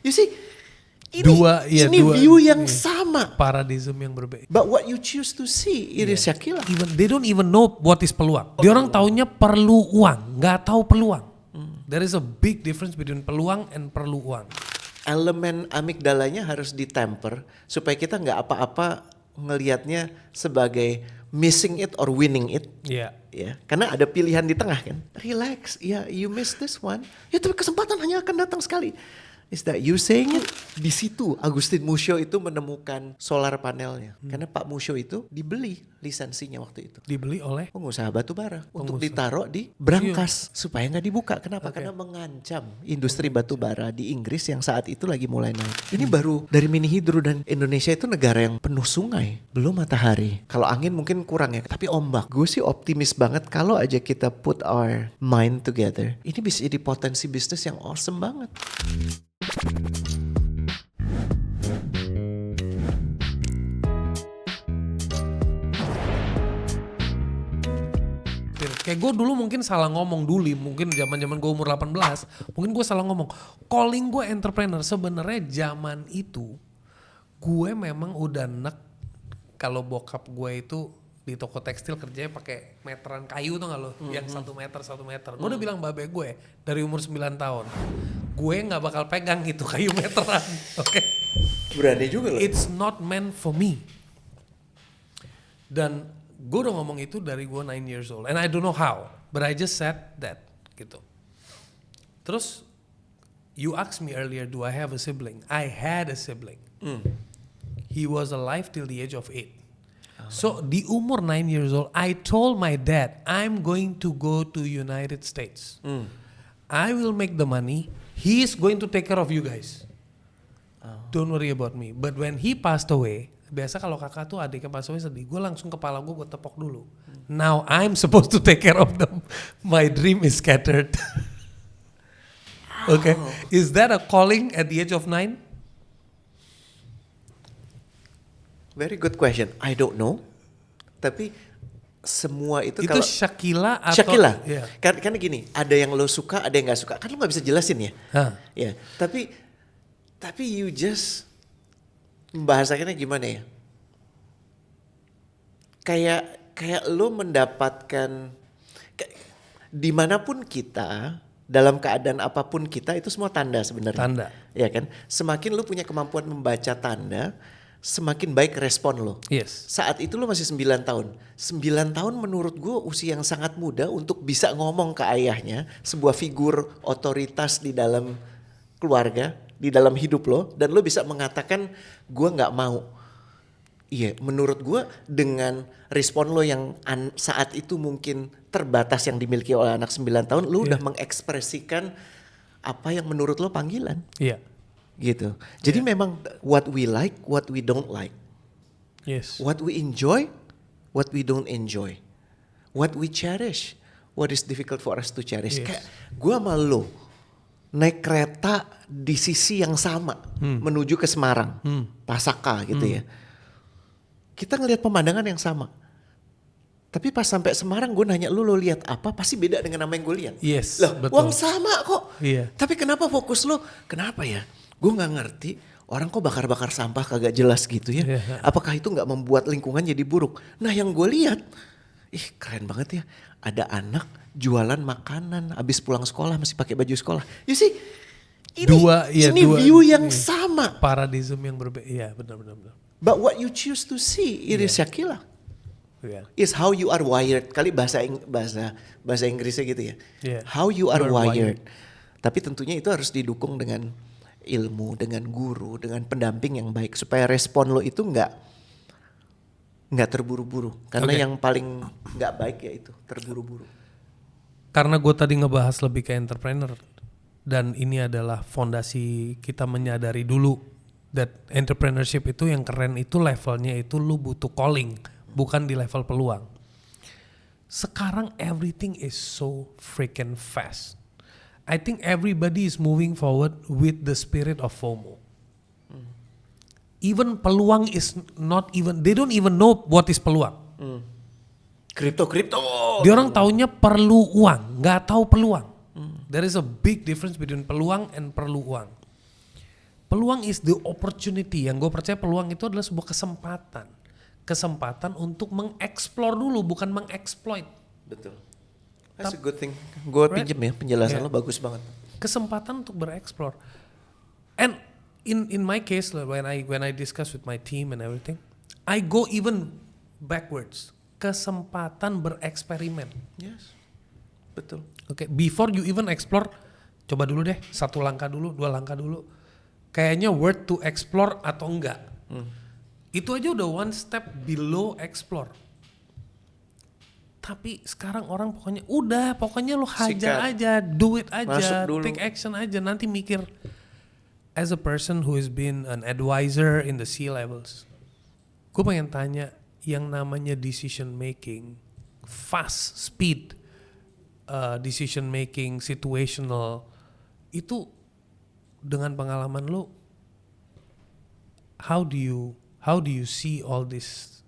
You see, ini view yang sama. Paradigm yang berbeda. But what you choose to see, it is Shakila. They don't even know what is peluang. Dia orang taunya perlu uang, nggak tahu peluang. There is a big difference between peluang and perlu uang. Elemen amigdalanya harus ditemper supaya kita nggak apa-apa ngelihatnya sebagai missing it or winning it. Iya. Ya, karena ada pilihan di tengah kan. Relax, ya you miss this one. Ya tapi kesempatan hanya akan datang sekali. Is that you saying it? Di situ Agustin Musyo itu menemukan solar panelnya. Karena Pak Musyo itu dibeli lisensinya waktu itu. Dibeli oleh Pengusaha batu bara untuk ditaruh di brankas supaya nggak dibuka. Kenapa? Karena mengancam industri batu bara di Inggris yang saat itu lagi mulai naik. Ini baru dari mini hidro dan Indonesia itu negara yang penuh sungai, belum matahari. Kalau angin mungkin kurang ya, tapi ombak. Gue sih optimis banget kalau aja kita put our mind together. Ini bisa jadi potensi bisnis yang awesome banget. Kayak gue dulu mungkin salah ngomong dulu, mungkin zaman-zaman gue umur 18, mungkin gue salah ngomong. Calling gue entrepreneur sebenarnya zaman itu gue memang udah nek kalau bokap gue itu di toko tekstil kerjanya pakai meteran kayu tuh nggak lo, yang 1 meter. Gue udah bilang babe gue dari umur 9 tahun, gue nggak bakal pegang itu kayu meteran, oke? Berani juga loh. It's not meant for me. Dan gue udah ngomong itu dari gue 9 years old, and I don't know how, but I just said that, gitu. Terus, you asked me earlier, do I have a sibling? I had a sibling. He was alive till the age of 8. So di umur 9 years old, I told my dad, I'm going to go to United States. I will make the money. He is going to take care of you guys. Don't worry about me. But when he passed away, biasa kalau kakak tuh adiknya pas away sedih, gue langsung kepala gue tepok dulu. Now I'm supposed to take care of them. My dream is scattered. Okay, is that a calling at the age of 9? Very good question. I don't know. Tapi semua itu Itu kalau Shakila atau Shakila. Yeah. Karena gini, ada yang lo suka, ada yang nggak suka. Kan lo nggak bisa jelasin ya. Ya. Tapi you just membahasakannya gimana ya? Kayak lo mendapatkan dimanapun kita, dalam keadaan apapun kita, itu semua tanda sebenarnya. Tanda. Ya kan? Semakin lo punya kemampuan membaca tanda, semakin baik respon lo. Yes. Saat itu lo masih 9 tahun. 9 tahun menurut gue usia yang sangat muda untuk bisa ngomong ke ayahnya, sebuah figur otoritas di dalam keluarga, di dalam hidup lo, dan lo bisa mengatakan gue gak mau. Iya, menurut gue dengan respon lo yang saat itu mungkin terbatas yang dimiliki oleh anak 9 tahun, lo udah mengekspresikan apa yang menurut lo panggilan. Iya. Gitu. Jadi memang what we like, what we don't like. Yes. What we enjoy, what we don't enjoy. What we cherish, what is difficult for us to cherish. Yes. Kayak gue sama lo naik kereta di sisi yang sama menuju ke Semarang, Pasaka gitu ya. Kita ngelihat pemandangan yang sama. Tapi pas sampai Semarang gue nanya lo lihat apa, pasti beda dengan apa yang gue lihat. Yes, Loh, betul. uang sama kok. Iya. Tapi kenapa fokus lo? Kenapa ya? Gue nggak ngerti. Orang kok bakar-bakar sampah kagak jelas gitu ya. Yeah. Apakah itu nggak membuat lingkungan jadi buruk? Nah yang gue lihat, keren banget ya. Ada anak jualan makanan, abis pulang sekolah masih pakai baju sekolah. You see, ini view yang sama. Paradigm yang berbeda. Iya, benar. But what you choose to see, it is Shakila. Yeah. Is how you are wired. Kali bahasa Inggrisnya gitu ya. Yeah. How you are wired. Tapi tentunya itu harus didukung dengan ilmu, dengan guru, dengan pendamping yang baik supaya respon lo itu nggak terburu-buru. Karena yang paling nggak baik ya itu terburu-buru. Karena gue tadi ngebahas lebih ke entrepreneur dan ini adalah fondasi kita menyadari dulu that entrepreneurship itu yang keren itu levelnya itu lu butuh calling, bukan di level peluang. Sekarang everything is so freaking fast. I think everybody is moving forward with the spirit of FOMO. Even peluang is not even, they don't even know what is peluang. Kripto. Dia orang taunya perlu uang, nggak tahu peluang. There is a big difference between peluang and perlu uang. Peluang is the opportunity. Yang gue percaya peluang itu adalah sebuah kesempatan. Kesempatan untuk mengeksplor dulu, bukan mengeksploit. Betul. That's a good thing. Gue Right? pinjem ya, penjelasan Yeah. lo bagus banget. Kesempatan untuk bereksplor. And in my case, when I discuss with my team and everything, I go even backwards. Kesempatan bereksperimen. Yes. Betul. Oke, before you even explore, coba dulu deh, 1 langkah dulu, 2 langkah dulu. Kayaknya worth to explore atau enggak. Itu aja udah one step below explore. Tapi sekarang orang pokoknya lo hajar Sikat. aja, do it aja, Masuk dulu. take action aja, nanti mikir. As a person who has been an advisor in the C-levels, gue pengen tanya yang namanya decision making, fast, speed, decision making, situational, itu dengan pengalaman lo, how do you see all these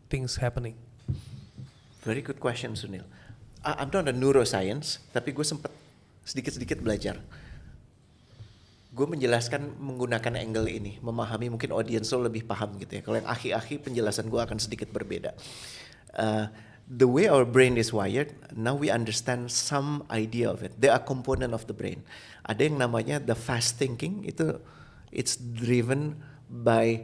things happening? Very good question, Sunil. I'm not a neuroscience, tapi gue sempat sedikit-sedikit belajar. Gue menjelaskan menggunakan angle ini, memahami mungkin audiens lo lebih paham gitu ya. Kalau yang aki-aki penjelasan gue akan sedikit berbeda. The way our brain is wired, now we understand some idea of it. They are component of the brain. Ada yang namanya the fast thinking, itu it's driven by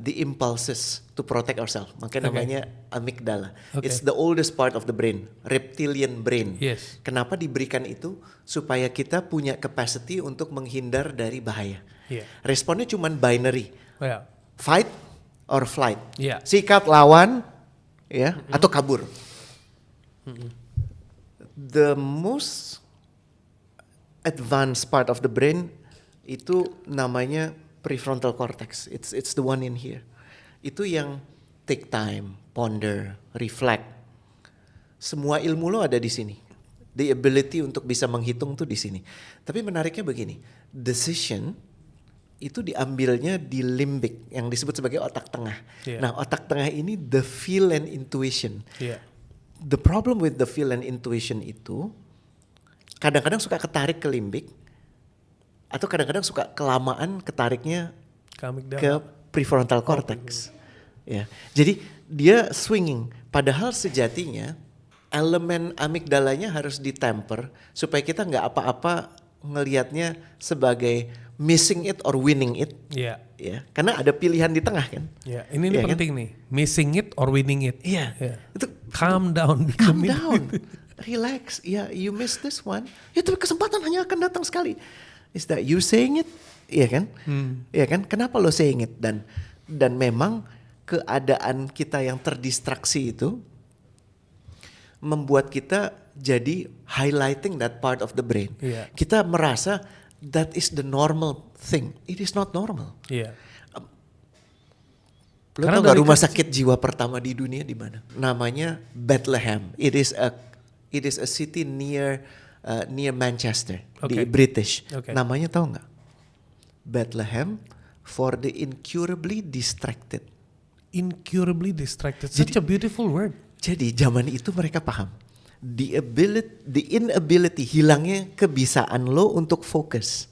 the impulses to protect ourselves. Makanya namanya amygdala. Okay. It's the oldest part of the brain, reptilian brain. Yes. Kenapa diberikan itu? Supaya kita punya capacity untuk menghindar dari bahaya. Yeah. Responnya cuma binary, Yeah. fight or flight. Yeah. Sikap lawan, ya, atau kabur. The most advanced part of the brain itu namanya prefrontal cortex. It's the one in here. Itu yang take time, ponder, reflect. Semua ilmu lo ada di sini. The ability untuk bisa menghitung tuh di sini. Tapi menariknya begini, decision itu diambilnya di limbic yang disebut sebagai otak tengah. Yeah. Nah, otak tengah ini the feel and intuition. Yeah. The problem with the feel and intuition itu kadang-kadang suka ketarik ke limbik atau kadang-kadang suka kelamaan ketariknya ke prefrontal cortex. Ya. Jadi dia swinging, padahal sejatinya elemen amigdalanya harus ditemper supaya kita nggak apa-apa ngelihatnya sebagai missing it or winning it. Iya. Ya, karena ada pilihan di tengah kan. Iya. Ini Iya kan? penting nih, missing it or winning it. Iya. Iya. Itu Calm down. calm down, relax. Ya, you miss this one. Ya, tapi kesempatan hanya akan datang sekali. Is that you saying it? Iya kan? Iya kan? Kenapa lo saying it? Dan memang keadaan kita yang terdistraksi itu membuat kita jadi highlighting that part of the brain. Iya. Kita merasa that is the normal thing. It is not normal. Iya. Lo Karena tau gak dari rumah sakit jiwa pertama di dunia di mana? Namanya Bethlehem. It is a city near Manchester di Okay. British. Okay. Namanya tau nggak? Bethlehem for the incurably distracted. Incurably distracted. Such a beautiful word. Jadi zaman itu mereka paham the inability, hilangnya kebisaan lo untuk fokus,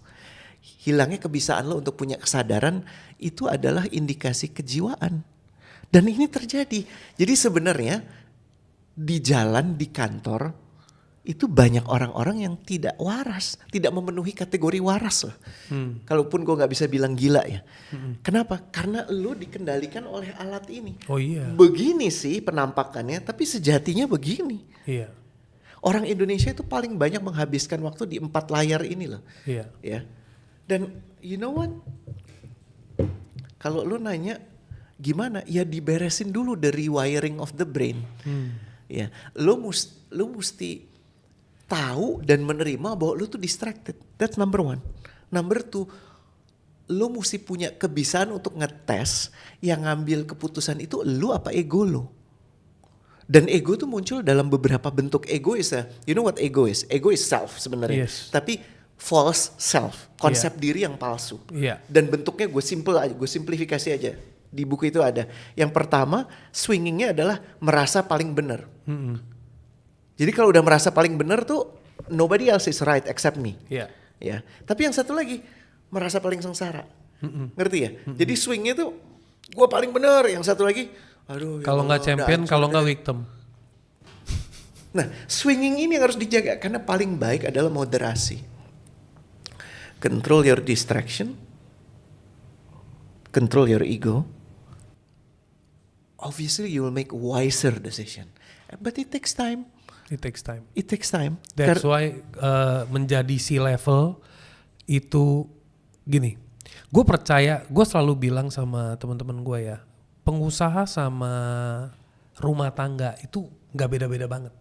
hilangnya kebisaan lo untuk punya kesadaran itu adalah indikasi kejiwaan. Dan ini terjadi. Jadi sebenarnya di jalan, di kantor itu banyak orang-orang yang tidak waras, tidak memenuhi kategori waras lah. Kalaupun gue nggak bisa bilang gila ya. Kenapa? Karena lo dikendalikan oleh alat ini. Oh iya. Begini sih penampakannya, tapi sejatinya begini. Iya. Orang Indonesia itu paling banyak menghabiskan waktu di 4 layar ini loh. Iya. Ya. Dan you know what? Kalau lo nanya gimana? Ya diberesin dulu the rewiring of the brain. Ya, lo mesti tahu dan menerima bahwa lo tuh distracted. That's number one. Number two, lo mesti punya kebisaan untuk ngetes yang ngambil keputusan itu lo apa ego lo. Dan ego tuh muncul dalam beberapa bentuk. Ego is you know what ego is? Ego is self sebenarnya. Yes. Tapi false self, konsep diri yang palsu. Iya. Dan bentuknya gue simplifikasi aja. Di buku itu ada. Yang pertama, swingingnya adalah merasa paling benar. Jadi kalau udah merasa paling benar tuh nobody else is right except me. Iya. Ya. Tapi yang satu lagi, merasa paling sengsara. Ngerti ya? Jadi swingnya tuh gue paling bener, yang satu lagi aduh ya Kalau nggak Allah, champion, udah kalau hancur nggak deh. victim. Nah, swinging ini yang harus dijaga karena paling baik adalah moderasi. Control your distraction, control your ego. Obviously you will make wiser decision, but it takes time. It takes time. It takes time. That's why menjadi C-level itu gini. Gue percaya, gue selalu bilang sama teman-teman gue ya, pengusaha sama rumah tangga itu nggak beda-beda banget.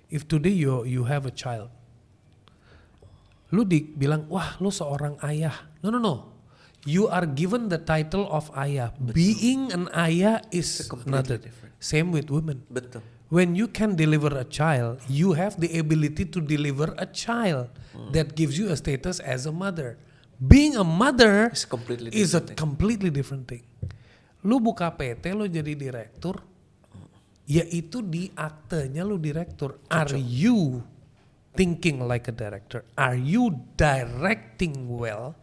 If today you have a child, lu dibilang, wah lu seorang ayah. No. You are given the title of ayah. Betul. Being an ayah is another. Different. Same with women. Betul. When you can deliver a child, you have the ability to deliver a child that gives you a status as a mother. Being a mother is a completely different thing. Lu buka PT, lu jadi direktur, yaitu di aktenya lu direktur. Are you thinking like a director? Are you directing well?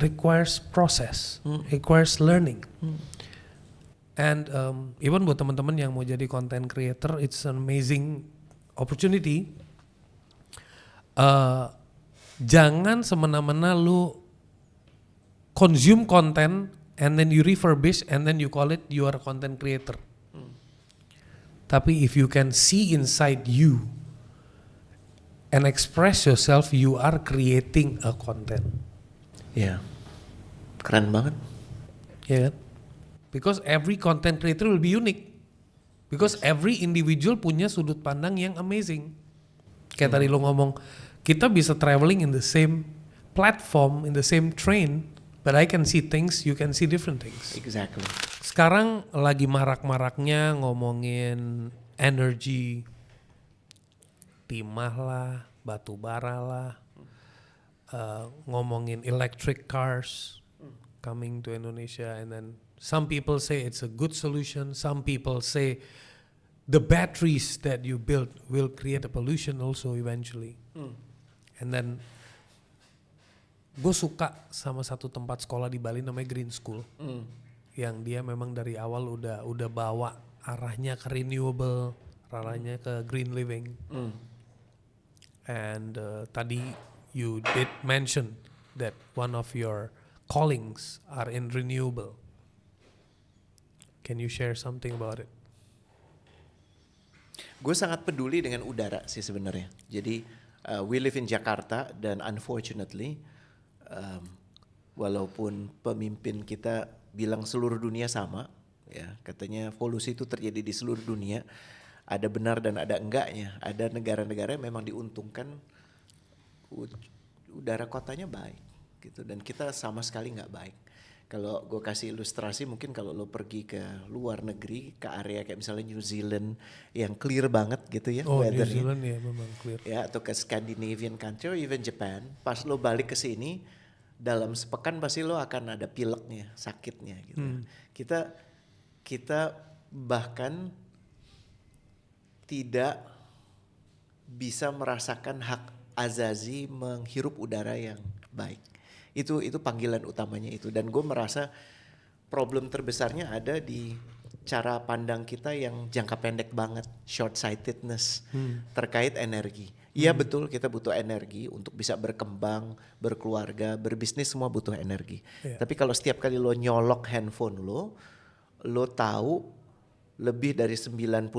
Requires process, requires learning. And even buat teman-teman yang mau jadi content creator, it's an amazing opportunity. Jangan semena-mena lu consume content and then you refurbish and then you call it you are a content creator. Tapi if you can see inside you and express yourself, you are creating a content. Ya, keren banget. Ya kan? Because every content creator will be unique. Because every individual punya sudut pandang yang amazing. Kayak tadi lo ngomong, kita bisa traveling in the same platform, in the same train, but I can see things, you can see different things. Exactly. Sekarang lagi marak-maraknya ngomongin energy, timah lah, batu bara lah, ngomongin electric cars coming to Indonesia, and then some people say it's a good solution, some people say the batteries that you build will create a pollution also eventually. And then gue suka sama satu tempat sekolah di Bali namanya Green School, yang dia memang dari awal udah bawa arahnya ke renewable, arahnya ke green living. And tadi you did mention that one of your callings are in renewable. Can you share something about it? Gue sangat peduli dengan udara sih sebenarnya. Jadi we live in Jakarta dan unfortunately walaupun pemimpin kita bilang seluruh dunia sama, ya katanya polusi itu terjadi di seluruh dunia, ada benar dan ada enggaknya. Ada negara-negara yang memang diuntungkan udara kotanya baik gitu, dan kita sama sekali nggak baik. Kalau gue kasih ilustrasi, mungkin kalau lo pergi ke luar negeri, ke area kayak misalnya New Zealand yang clear banget gitu ya, Oh, weathernya. New Zealand ya memang clear. Ya, atau ke Scandinavian country or even Japan, pas lo balik ke sini dalam sepekan pasti lo akan ada pileknya, sakitnya gitu. Kita bahkan tidak bisa merasakan hak azazi menghirup udara yang baik. Itu panggilan utamanya itu, dan gue merasa problem terbesarnya ada di cara pandang kita yang jangka pendek banget, short sightedness terkait energi. Iya betul, kita butuh energi untuk bisa berkembang, berkeluarga, berbisnis, semua butuh energi. Yeah. Tapi kalau setiap kali lo nyolok handphone lo tahu lebih dari 90%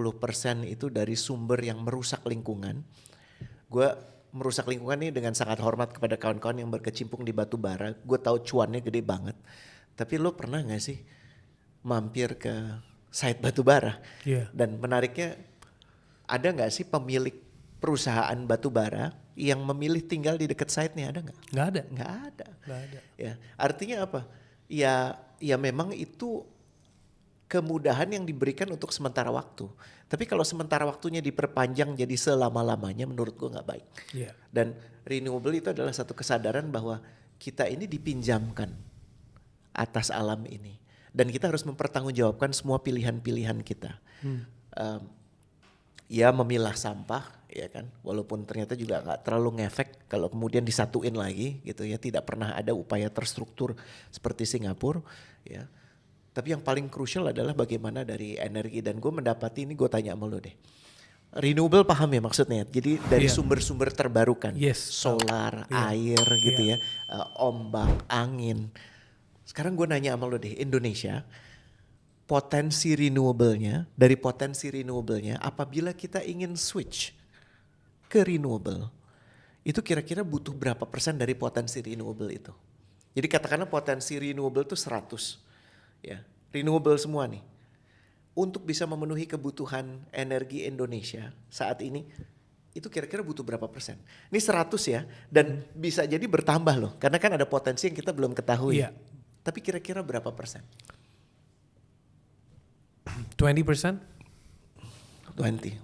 itu dari sumber yang merusak lingkungan. Gue merusak lingkungan ini dengan sangat hormat kepada kawan-kawan yang berkecimpung di batu bara. Gue tahu cuannya gede banget. Tapi lo pernah gak sih mampir ke site batu bara? Yeah. Dan menariknya, ada gak sih pemilik perusahaan batu bara yang memilih tinggal di dekat site-nya? Ada gak? Nggak ada. Nggak ada. Nggak ada. Ya, artinya apa? Ya memang itu kemudahan yang diberikan untuk sementara waktu. Tapi kalau sementara waktunya diperpanjang jadi selama-lamanya, menurut gue nggak baik. Yeah. Dan renewable itu adalah satu kesadaran bahwa kita ini dipinjamkan atas alam ini. Dan kita harus mempertanggungjawabkan semua pilihan-pilihan kita. Ya memilah sampah, ya kan, walaupun ternyata juga nggak terlalu ngefek kalau kemudian disatuin lagi gitu ya, tidak pernah ada upaya terstruktur seperti Singapura ya. Tapi yang paling krusial adalah bagaimana dari energi, dan gue mendapati ini, gue tanya sama lo deh. Renewable paham ya maksudnya, jadi dari Iya. sumber-sumber terbarukan, Yes. solar, Iya. air gitu Iya. ya, ombak, angin. Sekarang gue nanya sama lo deh, Indonesia, potensi renewable-nya, dari potensi renewable-nya, apabila kita ingin switch ke renewable, itu kira-kira butuh berapa persen dari potensi renewable itu? Jadi katakanlah potensi renewable itu 100, ya, renewable semua nih. Untuk bisa memenuhi kebutuhan energi Indonesia saat ini, itu kira-kira butuh berapa persen? Ini 100 ya, dan bisa jadi bertambah loh, karena kan ada potensi yang kita belum ketahui. Iya. Tapi kira-kira berapa persen? 20%? 20.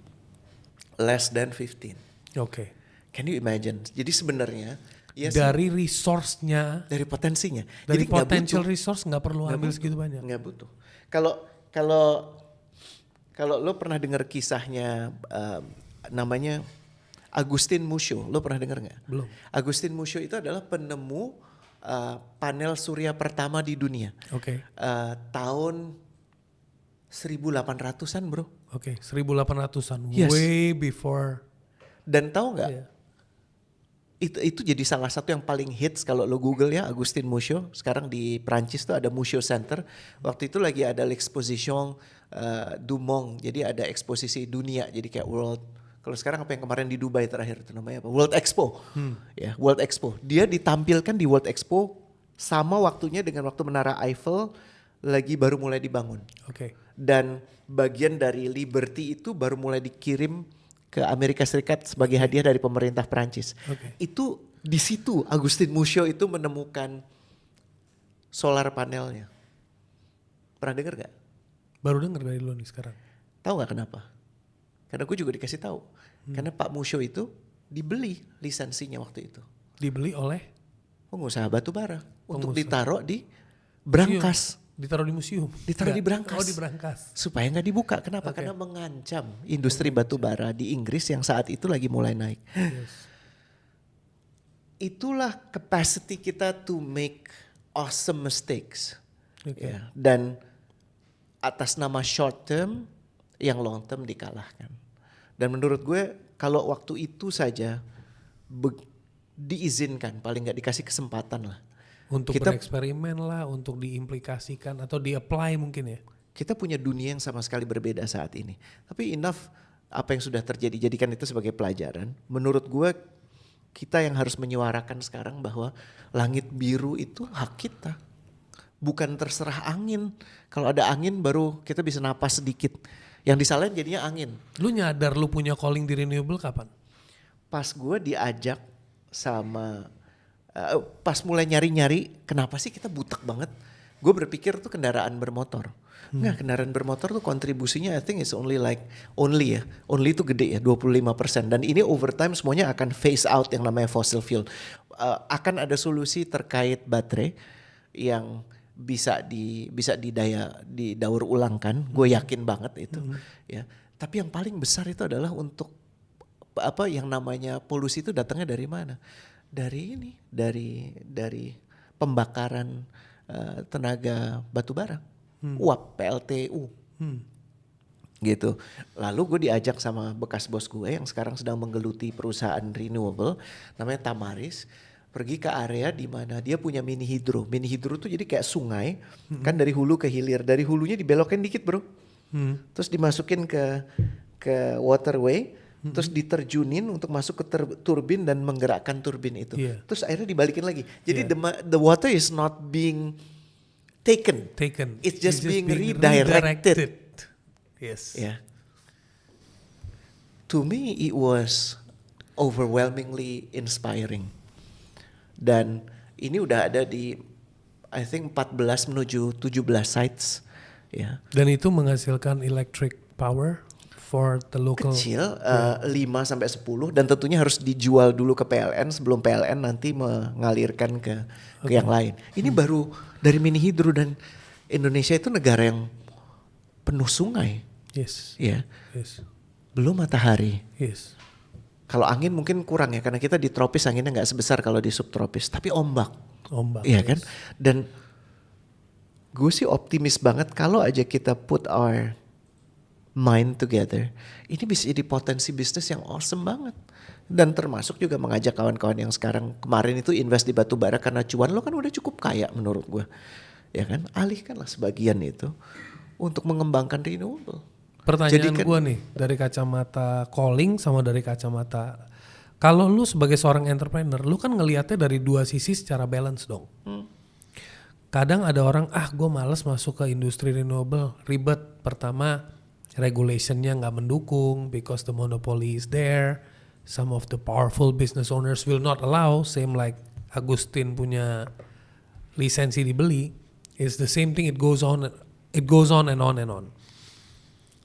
Less than 15. Oke. Can you imagine? Jadi sebenarnya ya Dari resource-nya, dari potensinya. dari Jadi nggak potential butuh. resource nggak perlu Nggak ambil butuh. segitu banyak. Nggak butuh. Kalau lo pernah dengar kisahnya namanya Agustin Musho, lo pernah dengar nggak? Belum. Agustin Musho itu adalah penemu panel surya pertama di dunia. Oke. Tahun 1800-an bro. Oke, 1800-an. Yes. Way before. Dan tahu nggak? Iya. Itu jadi salah satu yang paling hits kalau lo Google ya, Agustin Musho. Sekarang di Prancis tuh ada Musho Center. Waktu itu lagi ada l'exposition du monde. Jadi ada eksposisi dunia, jadi kayak World. Kalau sekarang apa yang kemarin di Dubai terakhir itu namanya apa? World Expo. Ya, World Expo. Dia ditampilkan di World Expo sama waktunya dengan waktu Menara Eiffel lagi baru mulai dibangun. Oke. Dan bagian dari Liberty itu baru mulai dikirim ke Amerika Serikat sebagai hadiah dari pemerintah Prancis. Oke. Itu di situ Agustin Musho itu menemukan solar panelnya. Pernah dengar gak? Baru denger dari lo nih sekarang. Tahu gak kenapa? Karena gue juga dikasih tahu. Karena Pak Musho itu dibeli lisensinya waktu itu. Dibeli oleh Pengusaha batu bara untuk Pengusaha. ditaruh di brankas. Ditaruh di museum. Ditaruh di brankas. Oh, di brankas. Supaya nggak dibuka. Kenapa? Oke. Karena mengancam industri batu bara di Inggris yang saat itu lagi mulai naik. Yes. Itulah capacity kita to make awesome mistakes. Oke. Ya. Dan atas nama short term, yang long term dikalahkan. Dan menurut gue kalau waktu itu saja diizinkan, paling nggak dikasih kesempatan lah. Untuk Kita- bereksperimen lah, untuk diimplikasikan atau di-apply mungkin ya. Kita punya dunia yang sama sekali berbeda saat ini. Tapi enough apa yang sudah terjadi, jadikan itu sebagai pelajaran. Menurut gue kita yang harus menyuarakan sekarang bahwa langit biru itu hak kita. Bukan terserah angin. Kalau ada angin baru kita bisa napas sedikit. Yang disalahin jadinya angin. Lu nyadar lu punya calling di renewable kapan? Pas gue diajak sama, pas mulai nyari-nyari kenapa sih kita butek banget. Gue berpikir tuh kendaraan bermotor. Nggak, kendaraan bermotor tuh kontribusinya I think is only itu gede ya 25%. Dan ini over time semuanya akan phase out yang namanya fossil fuel. Akan ada solusi terkait baterai yang bisa didaur ulangkan. Gue yakin banget itu ya. Tapi yang paling besar itu adalah untuk apa yang namanya polusi itu datangnya dari mana? Dari pembakaran tenaga batu bara, uap PLTU, gitu. Lalu gue diajak sama bekas bos gue yang sekarang sedang menggeluti perusahaan renewable, namanya Tamaris, pergi ke area di mana dia punya mini hidro. Mini hidro tuh jadi kayak sungai, kan dari hulu ke hilir, dari hulunya dibelokin dikit bro, terus dimasukin ke waterway. Terus diterjunin untuk masuk ke turbin dan menggerakkan turbin itu. Iya. Terus akhirnya dibalikin lagi. Jadi Iya. the water is not being taken. It's just being redirected. Yes. Ya. To me it was overwhelmingly inspiring. Dan ini udah ada di I think 14 menuju 17 sites ya. Dan itu menghasilkan electric power for the local. Kecil 5 sampai 10 dan tentunya harus dijual dulu ke PLN sebelum PLN nanti mengalirkan ke yang lain. Ini baru dari mini hidro, dan Indonesia itu negara yang penuh sungai Yes. ya. Yes. Belum matahari. Yes. Kalau angin mungkin kurang ya, karena kita di tropis anginnya nggak sebesar kalau di subtropis. Tapi ombak, Ombak. iya yes. kan? Dan gue sih optimis banget kalau aja kita put our mind together. Ini bisa jadi potensi bisnis yang awesome banget. Dan termasuk juga mengajak kawan-kawan yang sekarang kemarin itu invest di batu bara karena cuan, lo kan udah cukup kaya menurut gue. Ya kan? Alihkanlah sebagian itu untuk mengembangkan renewable. Pertanyaan Jadikan- gue nih dari kacamata calling sama dari kacamata, kalau lu sebagai seorang entrepreneur, lu kan ngelihatnya dari dua sisi secara balance dong. Kadang ada orang, gue males masuk ke industri renewable, ribet. Pertama, regulationnya nggak mendukung because the monopoly is there. Some of the powerful business owners will not allow, same like Agustin punya lisensi dibeli. It's the same thing, it goes on and on and on.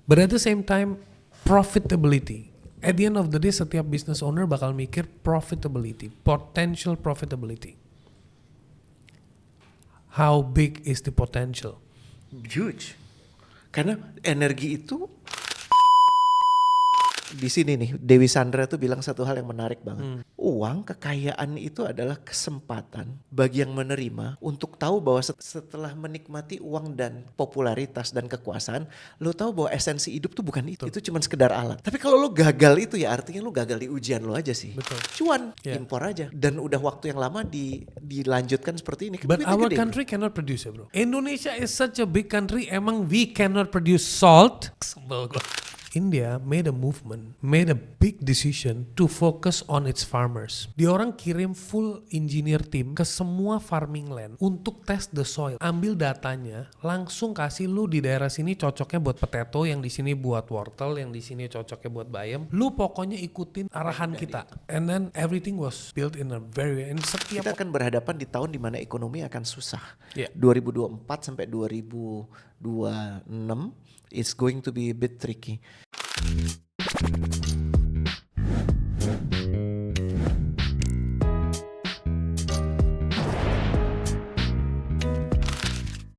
But at the same time, profitability. At the end of the day, setiap business owner bakal mikir profitability, potential profitability. How big is the potential? Huge. Karena energi itu di sini nih Dewi Sandra tuh bilang satu hal yang menarik banget. Uang, kekayaan itu adalah kesempatan bagi yang menerima untuk tahu bahwa setelah menikmati uang dan popularitas dan kekuasaan, lo tahu bahwa esensi hidup tuh bukan itu. Itu cuma sekedar alat. Tapi kalau lo gagal itu ya artinya lo gagal di ujian lo aja sih. Betul. Cuan, Yeah. impor aja. Dan udah waktu yang lama dilanjutkan seperti ini. But Duitnya our gede. country cannot produce it, bro. Indonesia is such a big country. Emang we cannot produce salt? Sebel gua. India made a movement, made a big decision to focus on its farmers. Dia orang kirim full engineer team ke semua farming land untuk test the soil. Ambil datanya, langsung kasih lu di daerah sini cocoknya buat potato, yang di sini buat wortel, yang di sini cocoknya buat bayam. Lu pokoknya ikutin arahan kita. And then everything was built in a very, and setiap Kita akan berhadapan di tahun di mana ekonomi akan susah. Yeah. 2024 sampai 2026 it's going to be a bit tricky.